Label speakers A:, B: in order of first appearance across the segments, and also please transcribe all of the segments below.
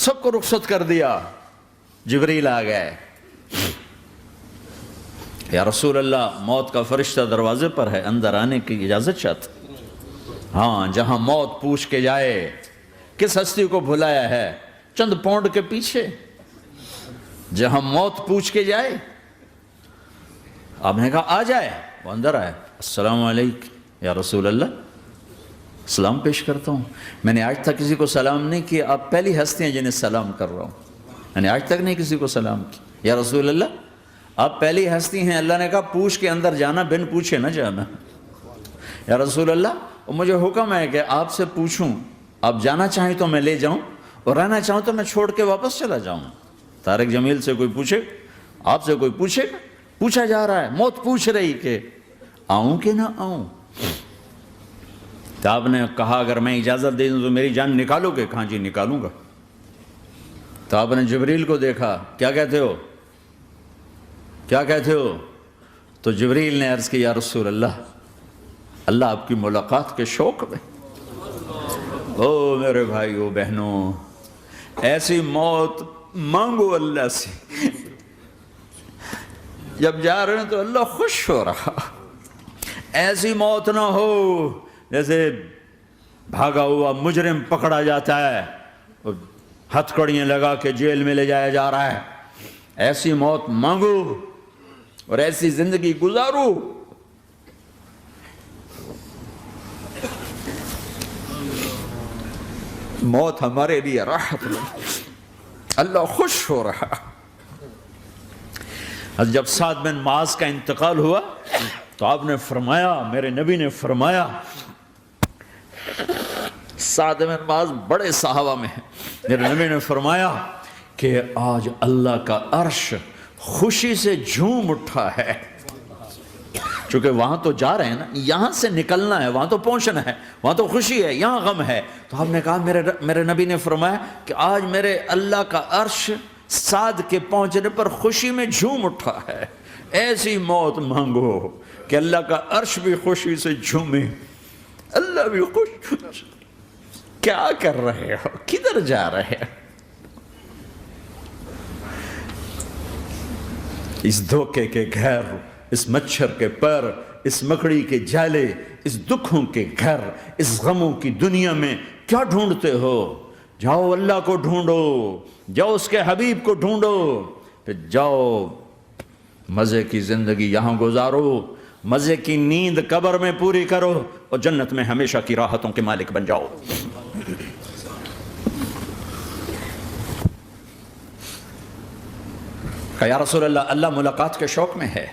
A: سب کو رخصت کر دیا. جبریل آ گئے. یا رسول اللہ موت کا فرشتہ دروازے پر ہے, اندر آنے کی اجازت چاہتا. ہاں, جہاں موت پوچھ کے جائے کس ہستی کو بھلایا ہے, چند پونڈ کے پیچھے. جہاں موت پوچھ کے جائے, آپ نے کہا آ جائے, وہ اندر آئے. السلام علیکم یا رسول اللہ, سلام پیش کرتا ہوں. میں نے آج تک کسی کو سلام نہیں کیا, آپ پہلی ہستی ہیں جنہیں سلام کر رہا ہوں. میں نے آج تک نہیں کسی کو سلام کیا. یا رسول اللہ آپ پہلی ہستی ہیں. اللہ نے کہا پوچھ کے اندر جانا, بن پوچھے نہ جانا. یا رسول اللہ مجھے حکم ہے کہ آپ سے پوچھوں, آپ جانا چاہیں تو میں لے جاؤں, اور رہنا چاہوں تو میں چھوڑ کے واپس چلا جاؤں. طارق جمیل سے کوئی پوچھے, آپ سے کوئی پوچھے, پوچھا جا رہا ہے, موت پوچھ رہی کہ آؤں کہ نہ آؤں. تو آپ نے کہا اگر میں اجازت دے دوں تو میری جان نکالو گے؟ کہاں جی نکالوں گا. تو آپ نے جبریل کو دیکھا, کیا کہتے ہو, کیا کہتے ہو؟ تو جبریل نے عرض کی یا رسول اللہ, اللہ آپ کی ملاقات کے شوق میں. او میرے بھائیو بہنوں, ایسی موت مانگو اللہ سے. جب جا رہے ہیں تو اللہ خوش ہو رہا. ایسی موت نہ ہو جیسے بھاگا ہوا مجرم پکڑا جاتا ہے, ہتھ کڑیاں لگا کے جیل میں لے جایا جا رہا ہے. ایسی موت مانگو اور ایسی زندگی گزارو. موت ہمارے لیے راحت ہے, اللہ خوش ہو رہا. جب سعد بن معاذ کا انتقال ہوا تو آپ نے فرمایا, میرے نبی نے فرمایا, سعد بن معاذ بڑے صحابہ میں ہیں, میرے نبی نے فرمایا کہ آج اللہ کا عرش خوشی سے جھوم اٹھا ہے. چونکہ وہاں تو جا رہے ہیں نا, یہاں سے نکلنا ہے, وہاں تو پہنچنا ہے, وہاں تو خوشی ہے, یہاں غم ہے. تو آپ نے کہا, میرے نبی نے فرمایا کہ آج میرے اللہ کا عرش سعد کے پہنچنے پر خوشی میں جھوم اٹھا ہے. ایسی موت مانگو کہ اللہ کا عرش بھی خوشی سے جھومے, اللہ بھی خوش. کیا کر رہے ہو, کدھر جا رہے ہو؟ اس دھوکے کے گھر, اس مچھر کے پر, اس مکڑی کے جالے, اس دکھوں کے گھر, اس غموں کی دنیا میں کیا ڈھونڈتے ہو؟ جاؤ اللہ کو ڈھونڈو, جاؤ اس کے حبیب کو ڈھونڈو, پھر جاؤ مزے کی زندگی یہاں گزارو, مزے کی نیند قبر میں پوری کرو, اور جنت میں ہمیشہ کی راحتوں کے مالک بن جاؤ. کہ یا رسول اللہ, اللہ ملاقات کے شوق میں ہے.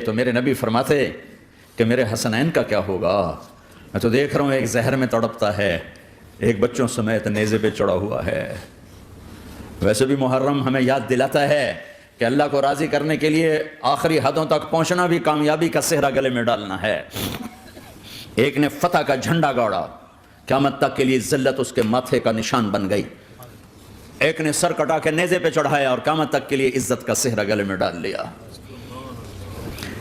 A: تو میرے نبی فرماتے کہ میرے حسنین کا کیا ہوگا؟ میں تو دیکھ رہا ہوں ایک زہر میں تڑپتا ہے, ایک بچوں سمیت نیزے پہ چڑھا ہوا ہے. ویسے بھی محرم ہمیں یاد دلاتا ہے کہ اللہ کو راضی کرنے کے لیے آخری حدوں تک پہنچنا بھی کامیابی کا صحرا گلے میں ڈالنا ہے. ایک نے فتح کا جھنڈا گاڑا, قیامت تک کے لیے ذلت اس کے ماتھے کا نشان بن گئی. ایک نے سر کٹا کے نیزے پہ چڑھایا اور قیامت تک کے لیے عزت کا صحرا گلے میں ڈال لیا.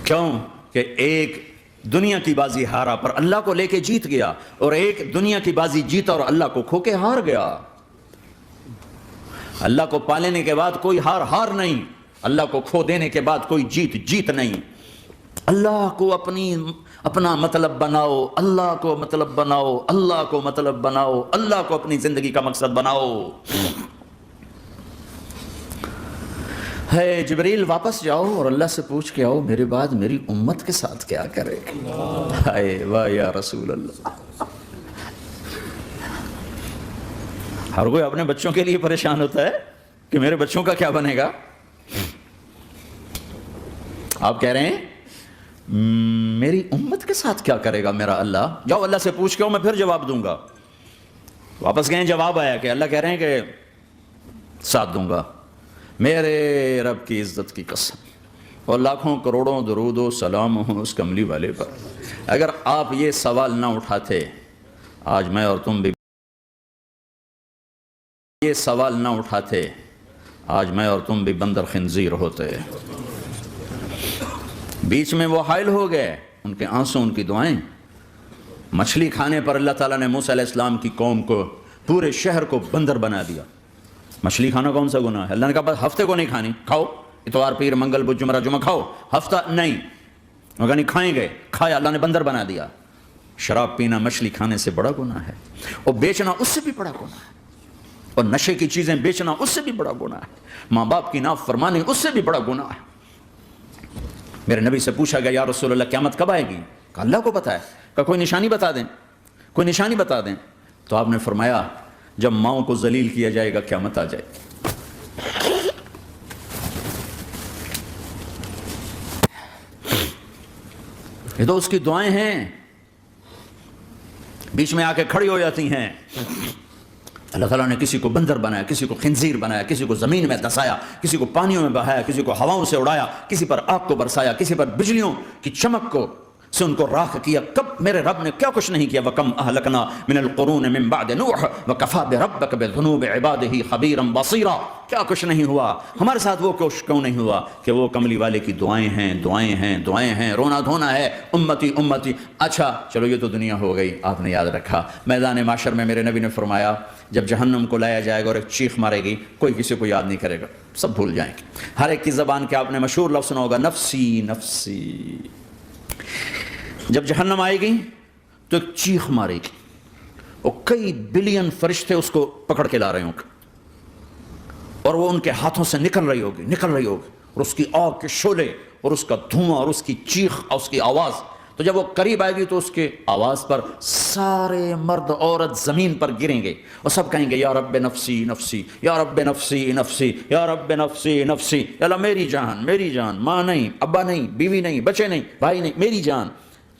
A: کیوں کہ ایک دنیا کی بازی ہارا پر اللہ کو لے کے جیت گیا, اور ایک دنیا کی بازی جیتا اور اللہ کو کھو کے ہار گیا. اللہ کو پا لینے کے بعد کوئی ہار نہیں, اللہ کو کھو دینے کے بعد کوئی جیت نہیں. اللہ کو اپنا مطلب بناؤ, اللہ کو مطلب بناؤ, اللہ کو مطلب بناؤ, اللہ کو اپنی زندگی کا مقصد بناؤ. ہے جبریل واپس جاؤ اور اللہ سے پوچھ کے آؤ میرے بعد میری امت کے ساتھ کیا کرے گا. ہائے واہ یا رسول اللہ. ہر کوئی اپنے بچوں کے لیے پریشان ہوتا ہے کہ میرے بچوں کا کیا بنے گا. آپ کہہ رہے ہیں میری امت کے ساتھ کیا کرے گا میرا اللہ. جاؤ اللہ سے پوچھ کے آؤ, میں پھر جواب دوں گا. واپس گئے, جواب آیا کہ اللہ کہہ رہے ہیں کہ ساتھ دوں گا. میرے رب کی عزت کی قسم, اور لاکھوں کروڑوں درود و سلام ہوں اس کملی والے پر, اگر آپ یہ سوال نہ اٹھاتے آج میں اور تم بھی یہ سوال نہ اٹھاتے آج میں اور تم بھی بندر خنزیر ہوتے. بیچ میں وہ حائل ہو گئے, ان کے آنسو, ان کی دعائیں. مچھلی کھانے پر اللہ تعالیٰ نے موسیٰ علیہ السلام کی قوم کو پورے شہر کو بندر بنا دیا. مچھلی کھانا کون سا گناہ ہے؟ اللہ نے کہا بس ہفتے کو نہیں کھانی, کھاؤ اتوار پیر منگل بدھ جمعہ جمعہ کھاؤ, ہفتہ نہیں. مگر نہیں کھائیں گے, کھایا, اللہ نے بندر بنا دیا. شراب پینا مچھلی کھانے سے بڑا گناہ ہے, اور بیچنا اس سے بھی بڑا گناہ ہے, اور نشے کی چیزیں بیچنا اس سے بھی بڑا گناہ ہے, ماں باپ کی نافرمانی اس سے بھی بڑا گناہ ہے. میرے نبی سے پوچھا گیا یا رسول اللہ قیامت کب آئے گی؟ کہا اللہ کو پتہ ہے. کہا کوئی نشانی بتا دیں, کوئی نشانی بتا دیں. تو آپ نے فرمایا جب ماؤں کو ذلیل کیا جائے گا قیامت آ جائے گی. یہ تو اس کی دعائیں ہیں, بیچ میں آ کے کھڑی ہو جاتی ہیں. اللہ تعالیٰ نے کسی کو بندر بنایا, کسی کو خنزیر بنایا, کسی کو زمین میں دسایا, کسی کو پانیوں میں بہایا, کسی کو ہواؤں سے اڑایا, کسی پر آگ کو برسایا, کسی پر بجلیوں کی چمک کو سے ان کو راکھ کیا. کب میرے رب نے کیا کچھ نہیں کیا. وَكَمْ أَهْلَكْنَا مِنَ الْقُرُونِ مِنْ بَعْدِ نُوحٍ وَكَفَى بِرَبِّكَ بِذُنُوبِ عِبَادِهِ خَبِيرًا بَصِيرًا. کیا کچھ نہیں ہوا ہمارے ساتھ. وہ کچھ کیوں نہیں ہوا کہ وہ کملی والے کی دعائیں ہیں, دعائیں ہیں, دعائیں ہیں, رونا دھونا ہے, امتی امتی. اچھا چلو یہ تو دنیا ہو گئی, آپ نے یاد رکھا. میدان معاشر میں میرے نبی نے فرمایا جب جہنم کو لایا جائے گا اور ایک چیخ مارے گی, کوئی کسی کو یاد نہیں کرے گا, سب بھول جائیں گے. ہر ایک کی زبان کے آپ نے مشہور لفظ سنا ہوگا نفسی نفسی. جب جہنم آئے گی تو ایک چیخ مارے گی, اور کئی بلین فرشتے اس کو پکڑ کے لا رہے ہوں گے, اور وہ ان کے ہاتھوں سے نکل رہی ہوگی, اور اس کی آگ کے شعلے اور اس کا دھواں اور اس کی چیخ اور اس کی آواز. تو جب وہ قریب آئے گی تو اس کے آواز پر سارے مرد عورت زمین پر گریں گے, اور سب کہیں گے یا رب نفسی نفسی, یا رب نفسی نفسی, یا رب نفسی نفسی. یا اللہ میری جان, میری جان, ماں نہیں, ابا نہیں, بیوی نہیں, بچے نہیں, بھائی نہیں, میری جان.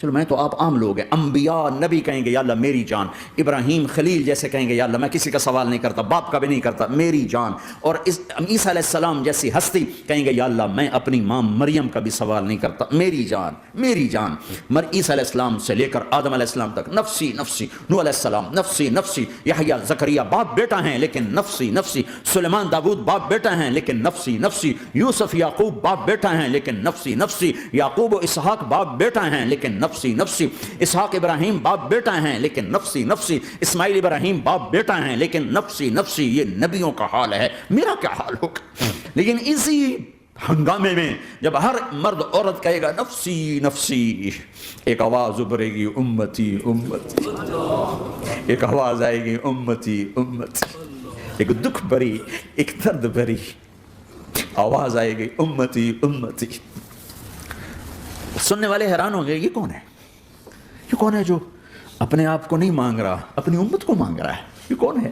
A: چلو میں تو آپ عام لوگ ہیں, انبیاء نبی کہیں گے یا اللہ میری جان. ابراہیم خلیل جیسے کہیں گے یا اللہ میں کسی کا سوال نہیں کرتا, باپ کا بھی نہیں کرتا, میری جان. اور عیسیٰ علیہ السلام جیسی ہستی کہیں گے یا اللہ میں اپنی ماں مریم کا بھی سوال نہیں کرتا, میری جان, میری جان. عیسیٰ علیہ السلام سے لے کر آدم علیہ السلام تک نفسی نفسی. نوح علیہ السلام نفسی نفسی. یحییٰ زکریا باپ بیٹا ہیں لیکن نفسی نفسی. سلیمان داؤد باپ بیٹا ہیں لیکن نفسی نفسی. یوسف یعقوب باپ بیٹا ہیں لیکن نفسی نفسی. یعقوب و اسحاق باپ بیٹا ہیں لیکن نفسی نفسی. اسحاق ابراہیم باپ بیٹا ہیں لیکن نفسی نفسی. اسماعیل ابراہیم باپ بیٹا ہیں لیکن نفسی نفسی. یہ نبیوں کا حال ہے, میرا کیا حال ہوگا؟ لیکن اسی ہنگامے میں جب ہر مرد عورت کہے گا نفسی نفسی, ایک آواز ابھرے گی امتی امتی. ایک آواز آئے گی امتی امتی. ایک دکھ بھری, ایک درد بھری آواز آئے گی امتی امتی. سننے والے حیران ہوں گے یہ کون ہے, یہ کون ہے جو اپنے آپ کو نہیں مانگ رہا, اپنی امت کو مانگ رہا ہے, یہ کون ہے؟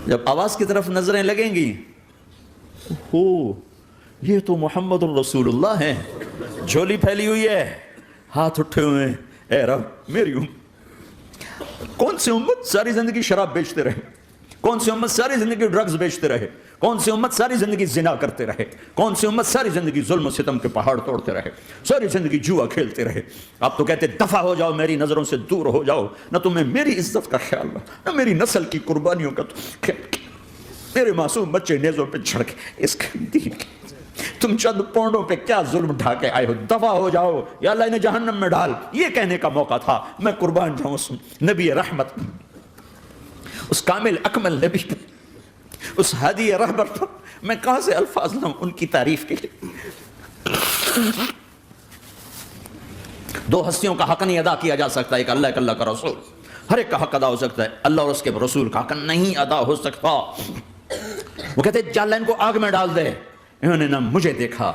A: جب آواز کی طرف نظریں لگیں گی, ہو یہ تو محمد الرسول اللہ ہے, جھولی پھیلی ہوئی ہے, ہاتھ اٹھے ہوئے ہیں, اے رب میری امت. کون سی امت ساری زندگی شراب بیچتے رہے, کون سی امت ساری زندگی ڈرگز بیچتے رہے, کون سی امت ساری زندگی زنا کرتے رہے, کون سی امت ساری زندگی ظلم و ستم کے پہاڑ توڑتے رہے, ساری زندگی جوا کھیلتے رہے. آپ تو کہتے دفع ہو جاؤ, میری نظروں سے دور ہو جاؤ, نہ تمہیں میری عزت کا خیال نہ میری نسل کی قربانیوں کا خیال. میرے معصوم بچے نیزوں پہ چڑھ کے اس کے دین تم چند پونڈوں پہ کیا ظلم ڈھا کے آئے ہو, دفع ہو جاؤ, یا اللہ انہیں جہنم میں ڈال. یہ کہنے کا موقع تھا, میں قربان جاؤں اس نبی رحمت, اس کامل اکمل نبی پر, اس ہادی رہبر پر. میں کہاں سے الفاظ لوں ان کی تعریف کے لیے. دو ہستیوں کا حق نہیں ادا کیا جا سکتا, ایک اللہ, ایک اللہ کا رسول. ہر ایک کا حق ادا ہو سکتا ہے, اللہ اور اس کے رسول کا حق نہیں ادا ہو سکتا. وہ کہتے جا اللہ ان کو آگ میں ڈال دے. انہوں نے نہ مجھے دیکھا,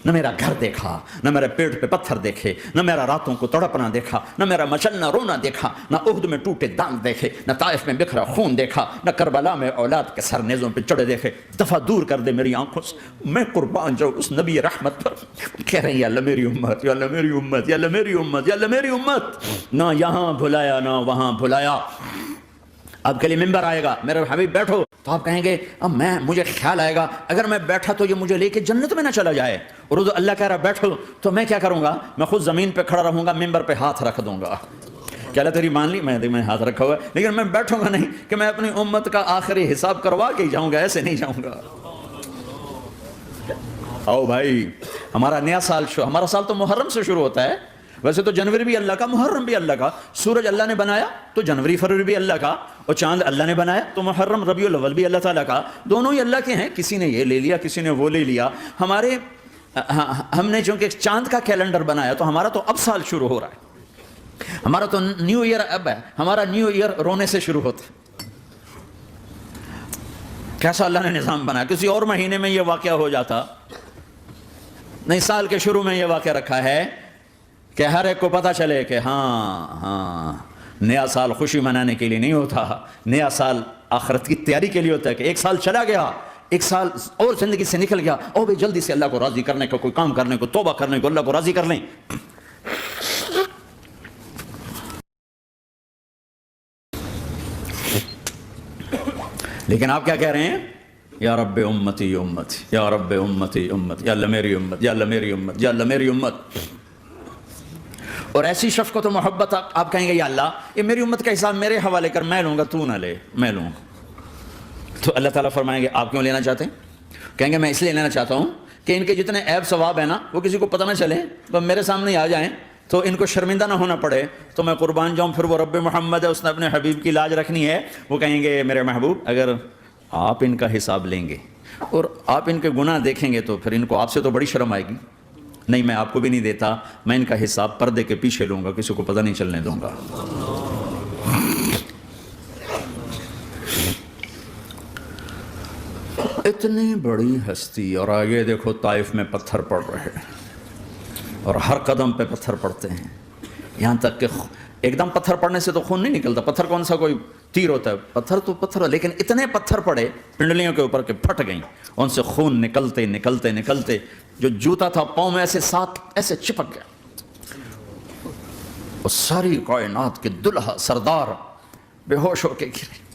A: نہ میرا گھر دیکھا, نہ میرے پیٹ پہ پتھر دیکھے, نہ میرا راتوں کو تڑپنا دیکھا, نہ میرا مچلنا رونا دیکھا, نہ احد میں ٹوٹے دانت دیکھے, نہ طائف میں بکھرا خون دیکھا, نہ کربلا میں اولاد کے سر نیزوں پہ چڑھے دیکھے. دفع دور کر دے میری آنکھوں سے, میں قربان جاؤں اس نبی رحمت پر. کہہ رہے ہیں یا اللہ میری امت, یا اللہ میری امت, یا اللہ میری امت, یا اللہ میری امت. نہ یہاں بھلایا نہ وہاں بھلایا. آپ کے لیے ممبر آئے گا, میرے حبیب بیٹھو, تو آپ کہیں گے اب مجھے خیال آئے گا اگر میں بیٹھا تو یہ مجھے لے کے جنت میں نہ چلا جائے, اور اللہ کہہ رہا بیٹھو, تو میں کیا کروں گا؟ میں خود زمین پہ کھڑا رہوں گا, ممبر پہ ہاتھ رکھ دوں گا. کیا اللہ تیری مان لی, میں ہاتھ رکھا ہوا ہے, لیکن میں بیٹھوں گا نہیں کہ میں اپنی امت کا آخری حساب کروا کے جاؤں گا, ایسے نہیں جاؤں گا. آؤ بھائی, ہمارا نیا سال ہمارا سال تو محرم سے شروع ہوتا ہے, ویسے تو جنوری بھی اللہ کا، محرم بھی اللہ کا، سورج اللہ نے بنایا تو جنوری فروری بھی اللہ کا، اور چاند اللہ نے بنایا تو محرم ربیع الاول بھی اللہ تعالیٰ کا، دونوں ہی اللہ کے ہیں. کسی نے یہ لے لیا کسی نے وہ لے لیا. ہم نے چونکہ چاند کا کیلنڈر بنایا تو ہمارا تو اب سال شروع ہو رہا ہے، ہمارا تو نیو ایئر اب ہے. ہمارا نیو ایئر رونے سے شروع ہوتا ہے. کیسا اللہ نے نظام بنایا. کسی اور مہینے میں یہ واقعہ ہو جاتا، نہیں سال کے شروع میں یہ واقعہ رکھا ہے کہ ہر ایک کو پتہ چلے کہ ہاں نیا سال خوشی منانے کے لیے نہیں ہوتا، نیا سال آخرت کی تیاری کے لیے ہوتا ہے. کہ ایک سال چلا گیا، ایک سال اور زندگی سے نکل گیا، اور بھی جلدی سے اللہ کو راضی کرنے کو، کوئی کام کرنے کو، توبہ کرنے کو، اللہ کو راضی کر لیں. لیکن آپ کیا کہہ رہے ہیں؟ یا رب امتی امتی، یا رب امتی امتی، یا اللہ میری امت، یا اللہ میری امت، یا اللہ میری امت. اور ایسی شفقت و محبت آپ کہیں گے یا اللہ یہ میری امت کا حساب میرے حوالے کر، میں لوں گا، تو نہ لے، میں لوں گا. تو اللہ تعالیٰ فرمائیں گے آپ کیوں لینا چاہتے ہیں؟ کہیں گے میں اس لیے لینا چاہتا ہوں کہ ان کے جتنے عیب ثواب ہیں نا وہ کسی کو پتہ نہ چلے، تو میرے سامنے آ جائیں تو ان کو شرمندہ نہ ہونا پڑے، تو میں قربان جاؤں. پھر وہ رب محمد ہے، اس نے اپنے حبیب کی لاج رکھنی ہے. وہ کہیں گے میرے محبوب اگر آپ ان کا حساب لیں گے اور آپ ان کے گناہ دیکھیں گے تو پھر ان کو آپ سے تو بڑی شرم آئے گی. نہیں میں آپ کو بھی نہیں دیتا، میں ان کا حساب پردے کے پیچھے لوں گا، کسی کو پتہ نہیں چلنے دوں گا. اتنی بڑی ہستی، اور آگے دیکھو طائف میں پتھر پڑ رہے ہیں اور ہر قدم پہ پتھر پڑتے ہیں، یہاں تک کہ ایک دم پتھر پڑنے سے تو خون نہیں نکلتا. پتھر کون سا کوئی تیر ہوتا ہے؟ پتھر تو پتھر، لیکن اتنے پتھر پڑے پنڈلیوں کے اوپر کہ پھٹ گئیں، ان سے خون نکلتے نکلتے نکلتے جو جوتا تھا پاؤں میں ایسے ساتھ ایسے چپک گیا. اور ساری کائنات کے دلہا سردار بے ہوش ہو کے گرے.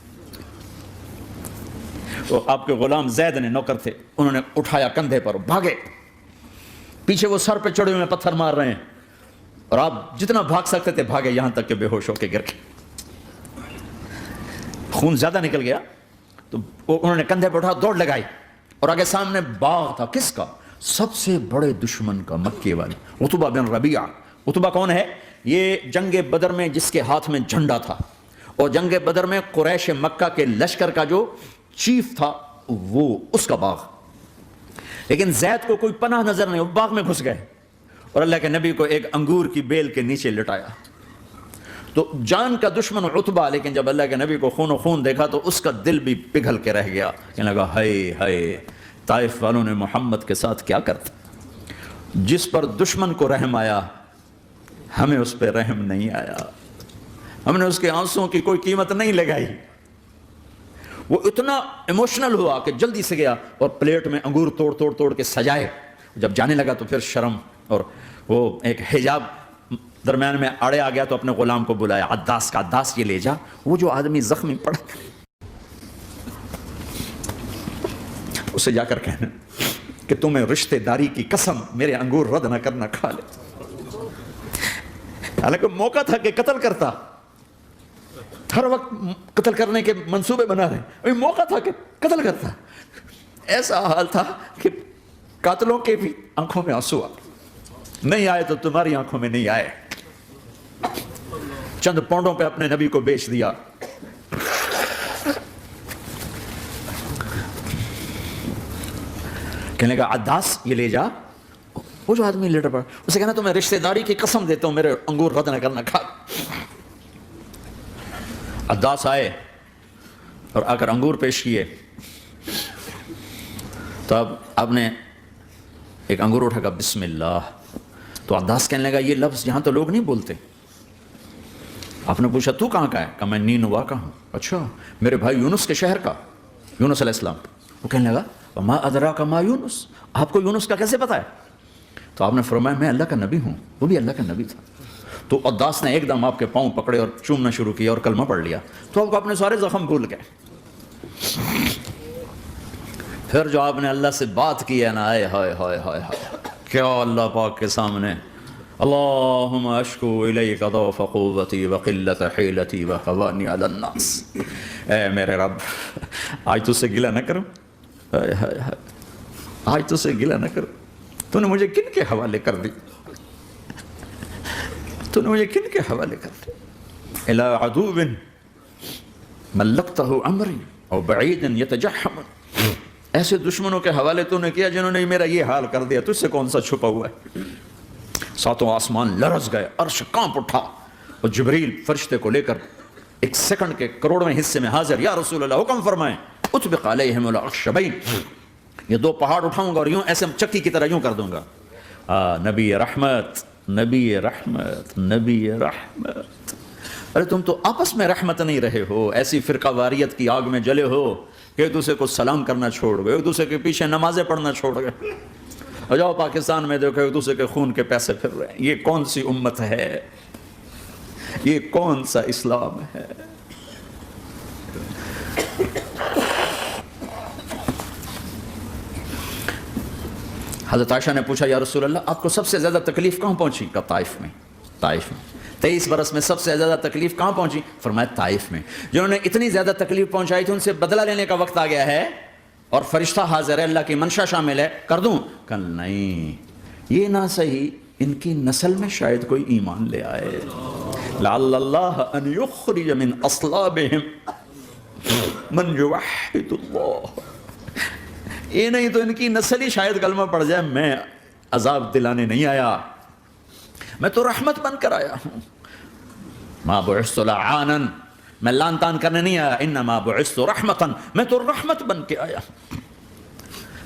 A: وہ آپ کے غلام زید نے نوکر تھے، انہوں نے اٹھایا کندھے پر، بھاگے. پیچھے وہ سر پہ چڑھے ہوئے پتھر مار رہے ہیں اور آپ جتنا بھاگ سکتے تھے بھاگے، یہاں تک کہ بے ہوش ہو کے گر گئے. خون زیادہ نکل گیا تو انہوں نے کندھے پہ اٹھا دوڑ لگائی، اور آگے سامنے باغ تھا. کس کا؟ سب سے بڑے دشمن کا، مکے والے عتبہ بن ربیعہ. عتبہ کون ہے؟ یہ جنگ بدر میں جس کے ہاتھ میں جھنڈا تھا، اور جنگ بدر میں قریش مکہ کے لشکر کا جو چیف تھا وہ اس کا باغ. لیکن زید کو کوئی پناہ نظر نہیں، وہ باغ میں گھس گئے اور اللہ کے نبی کو ایک انگور کی بیل کے نیچے لٹایا. تو جان کا دشمن عتبہ، لیکن جب اللہ کے نبی کو خون و خون دیکھا تو اس کا دل بھی پگھل کے رہ گیا. کہنے لگا ہائے ہائے، طائف والوں نے محمد کے ساتھ کیا کرتا. جس پر دشمن کو رحم آیا ہمیں اس پہ رحم نہیں آیا، ہم نے اس کے آنسوؤں کی کوئی قیمت نہیں لگائی. وہ اتنا ایموشنل ہوا کہ جلدی سے گیا اور پلیٹ میں انگور توڑ توڑ توڑ کے سجائے. جب جانے لگا تو پھر شرم اور وہ ایک حجاب درمیان میں آڑے آ گیا تو اپنے غلام کو بلایا، عداس کا، عداس یہ لے جا وہ جو آدمی زخمی پڑا، اسے جا کر کہنا کہ تمہیں رشتہ داری کی قسم میرے انگور رد نہ کرنا، کھا لے. حالانکہ موقع تھا کہ قتل کرتا، ہر وقت قتل کرنے کے منصوبے بنا رہے، ابھی موقع تھا کہ قتل کرتا. ایسا حال تھا کہ قاتلوں کے بھی آنکھوں میں آنسو آ نہیں آئے تو تمہاری آنکھوں میں نہیں آئے. چند پونڈوں پہ اپنے نبی کو بیچ دیا. کہنے کا عداس یہ لے جا، وہ جو آدمی لیٹر پڑا اسے کہنا تو میں رشتہ داری کی قسم دیتا ہوں میرے انگور رد نہ کرنا، کھا. عداس آئے اور آ کر انگور پیش کیے تو اب آپ نے ایک انگور اٹھا کر بسم اللہ. تو عداس کہنے لگا یہ لفظ یہاں تو لوگ نہیں بولتے. آپ نے پوچھا تو کہاں کا ہے؟ کہ میں نینوا کا ہوں. اچھا میرے بھائی یونس کے شہر کا، یونس علیہ السلام. وہ کہنے لگا وما ادراک ما یونس، آپ کو یونس کا کیسے پتا ہے؟ تو آپ نے فرمایا میں اللہ کا نبی ہوں، وہ بھی اللہ کا نبی تھا. تو عداس نے ایک دم آپ کے پاؤں پکڑے اور چومنا شروع کیا اور کلمہ پڑھ لیا. تو آپ کو اپنے سارے زخم بھول گئے. پھر جو آپ نے اللہ سے بات کی ہے نا، آئے ہائے ہائے ہائے ہائے، کیا اللہ پاک کے سامنے اللہم اشکو الیک ضعف قوتی وقلت حیلتی وہوانی علی الناس. اے میرے رب آج تجھ سے گلہ نہ کروں، آج تجھ سے گلہ نہ کروں، تو نے مجھے کن کے حوالے کر دی. تو نے مجھے کن کے حوالے کر دیا؟ الی عدو ملکتہ امری او بعید یتجحم، ایسے دشمنوں کے حوالے تو نے کیا جنہوں نے میرا یہ حال کر دیا، تجھ سے کون سا چھپا ہوا ہے؟ ساتوں آسمان لرز گئے، عرش کانپ اٹھا، اور جبریل فرشتے کو لے کر ایک سیکنڈ کے کروڑویں حصے میں حاضر، یا رسول اللہ حکم فرمائیں اطبق علیہم الاخشبین، یہ دو پہاڑ اٹھاؤں گا اور یوں ایسے چکی کی طرح یوں کر دوں گا۔ نبی رحمت، نبی رحمت، نبی رحمت۔ ارے تم تو آپس میں رحمت نہیں رہے ہو، ایسی فرقہ واریت کی آگ میں جلے ہو کہ ایک دوسرے کو سلام کرنا چھوڑ گئے، ایک دوسرے کے پیچھے نمازیں پڑھنا چھوڑ گئے۔ اور جاؤ پاکستان میں دیکھو ایک دوسرے کے خون کے پیسے پھر رہے ہیں۔ یہ کون سی امت ہے؟ یہ کون سا اسلام ہے؟ حضرت عائشہ نے پوچھا یا رسول اللہ آپ کو سب سے زیادہ تکلیف کہاں پہنچی؟ کہا طائف میں۔ طائف میں 23 برس میں سب سے زیادہ تکلیف کہاں پہنچی؟ فرمایا طائف میں۔ جنہوں نے اتنی زیادہ تکلیف پہنچائی تھی ان سے بدلہ لینے کا وقت آ گیا ہے، اور فرشتہ حاضر ہے، اللہ کی منشا شامل ہے، کر دوں؟ کہا نہیں، یہ نہ صحیح، ان کی نسل میں شاید کوئی ایمان لے آئے، لعل اللہ ان یخرج من اصلابہم من یوحد اللہ، یہ نہیں تو ان کی نسل ہی شاید کلمہ پڑ جائے۔ میں عذاب دلانے نہیں آیا، میں تو رحمت بن کر آیا ہوں۔ ما بعثت لعانا، میں لان تان کرنے نہیں آیا، انما بعثت رحمتا، میں تو رحمت بن کے آیا ہوں۔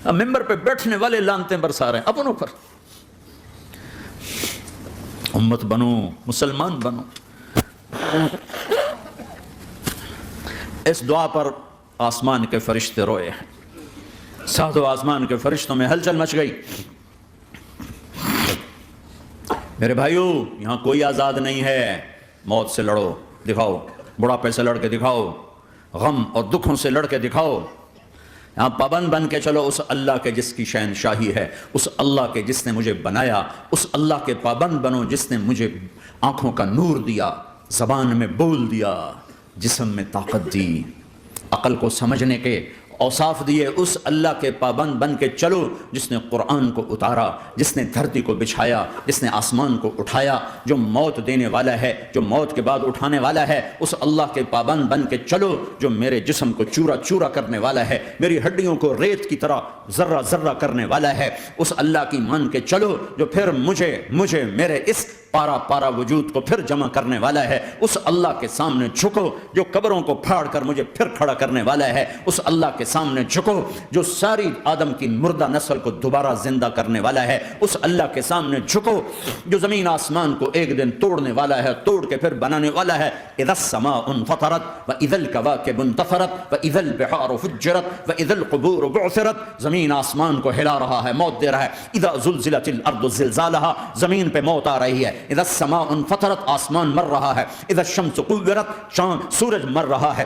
A: اب ممبر پہ بیٹھنے والے لانتیں برسا رہے ہیں اپنوں پر۔ امت بنو، مسلمان بنو۔ اس دعا پر آسمان کے فرشتے روئے ہیں، ساتوں آسمان کے فرشتوں میں ہلچل مچ گئی۔ میرے بھائیو، یہاں کوئی آزاد نہیں ہے، موت سے لڑو، دکھاؤ، بڑھاپے سے لڑ کے دکھاؤ، غم اور دکھوں سے لڑ کے دکھاؤ، یہاں پابند بن کے چلو اس اللہ کے جس کی شہنشاہی ہے، اس اللہ کے جس نے مجھے بنایا، اس اللہ کے پابند بنو جس نے مجھے آنکھوں کا نور دیا، زبان میں بول دیا، جسم میں طاقت دی، عقل کو سمجھنے کے اوصاف دیے، اس اللہ کے پابند بن کے چلو جس نے قرآن کو اتارا، جس نے دھرتی کو بچھایا، جس نے آسمان کو اٹھایا، جو موت دینے والا ہے، جو موت کے بعد اٹھانے والا ہے، اس اللہ کے پابند بن کے چلو جو میرے جسم کو چورا چورا کرنے والا ہے، میری ہڈیوں کو ریت کی طرح ذرہ ذرہ کرنے والا ہے، اس اللہ کی مان کے چلو جو پھر مجھے میرے اس پارا پارا وجود کو پھر جمع کرنے والا ہے، اس اللہ کے سامنے جھکو جو قبروں کو پھاڑ کر مجھے پھر کھڑا کرنے والا ہے، اس اللہ کے سامنے جھکو جو ساری آدم کی مردہ نسل کو دوبارہ زندہ کرنے والا ہے، اس اللہ کے سامنے جھکو جو زمین آسمان کو ایک دن توڑنے والا ہے، توڑ کے پھر بنانے والا ہے۔ اذا السماء انفطرت واذا الكواكب انتثرت واذا البحار فجرت واذا القبور بعثرت، زمین آسمان کو ہلا رہا ہے، موت دے رہا ہے۔ اذا زلزلت الارض زلزالها، زمین پہ موت آ رہی ہے۔ اذا السماء انفطرت، آسمان مر رہا ہے۔ اذا الشمس كورت، سورج مر رہا ہے۔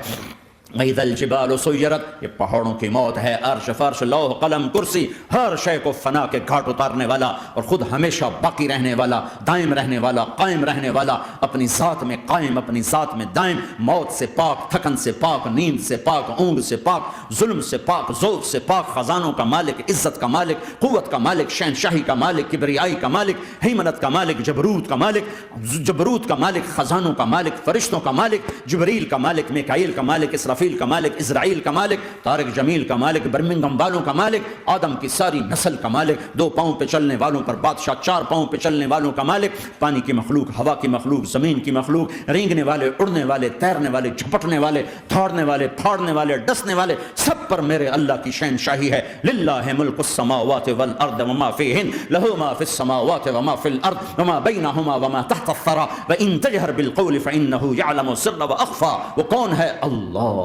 A: وَإِذَا الْجِبَالُ سُيِّرَتْ، یہ پہاڑوں کی موت ہے۔ عرش فرش لوح قلم کرسی، ہر شے کو فنا کے گھاٹ اتارنے والا اور خود ہمیشہ باقی رہنے والا، دائم رہنے والا، قائم رہنے والا، اپنی ذات میں قائم، اپنی ذات میں دائم، موت سے پاک، تھکن سے پاک، نیند سے پاک، اونگ سے پاک، ظلم سے پاک، ذوق سے پاک، خزانوں کا مالک، عزت کا مالک، قوت کا مالک، شہنشاہی کا مالک، کبریائی کا مالک، حیمنت کا مالک، جبروت کا مالک، خزانوں کا مالک، فرشتوں کا مالک، جبریل کا مالک، میکائیل کا مالک، اسرافیل کا مالک، اسرائیل کا مالک، طارق جمیل کا مالک، برمنگھم والوں کا مالک، آدم کی ساری نسل کا مالک، 2 پاؤں پہ چلنے والوں پر بادشاہ، 4 پاؤں پہ چلنے والوں کا مالک، پانی کی مخلوق، ہوا کی مخلوق، زمین کی مخلوق، رینگنے والے، اڑنے والے، تیرنے والے، جھپٹنے والے، دوڑنے والے، پھاڑنے والے، ڈسنے والے، سب پر میرے اللہ کی شہنشاہی ہے۔ للہ ملک السماوات والارض وما فیہن، لہ ما فی السماوات وما فی الارض وما بینہما وما تحت الثری وان تجہر بالقول فانہ یعلم السر واخفی۔ وہ کون ہے؟ اللہ۔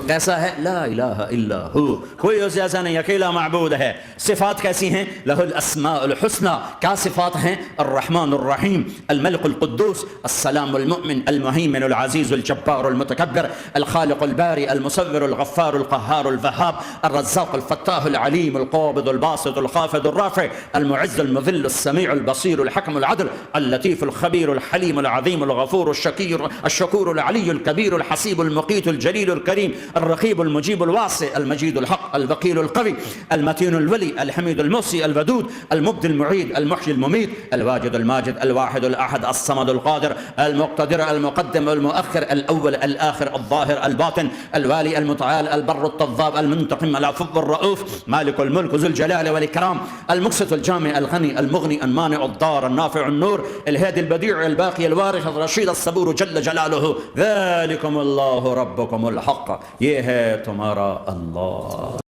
A: کیسا ہے؟ لا الہ الا ہو، کوئی اسے ایسا نہیں، اکیلا معبود ہے۔ صفات کیسی ہیں؟ لہ الاسماء الحسنى، کیا صفات ہیں؟ الرحمن الرحیم، الملک القدوس، السلام المؤمن، المہیمن العزیز الجبار المتکبر، الخالق الباری المصور الغفار القہار الوہاب، الرزاق الفتاح العلیم القابض الباسط الخافض الرافع، المعز المذل السمیع البصیر الحکم العدل، اللطیف الخبیر الحلیم العظیم الغفور الشکور العلی الکبیر الحسیب المقیت الجلیل الکریم، الرقيب المجيب الواسع المجيد الحق الوكيل القوي المتين الولي الحميد المحصي الودود المبدي المعيد المحيي المميت الواجد الماجد الواحد الأحد الصمد القادر المقتدر المقدم المؤخر الأول الآخر الظاهر الباطن الوالي المتعال البر التضاب المنتقم العفو الرؤوف مالك الملك ذو الجلال والإكرام المقسط الجامع الغني المغني المانع الضار النافع النور الهادي البديع الباقي الوارث الرشيد الصبور جل جلاله ذلكم اللہ ربکم الحق، یہ ہے تمہارا اللہ.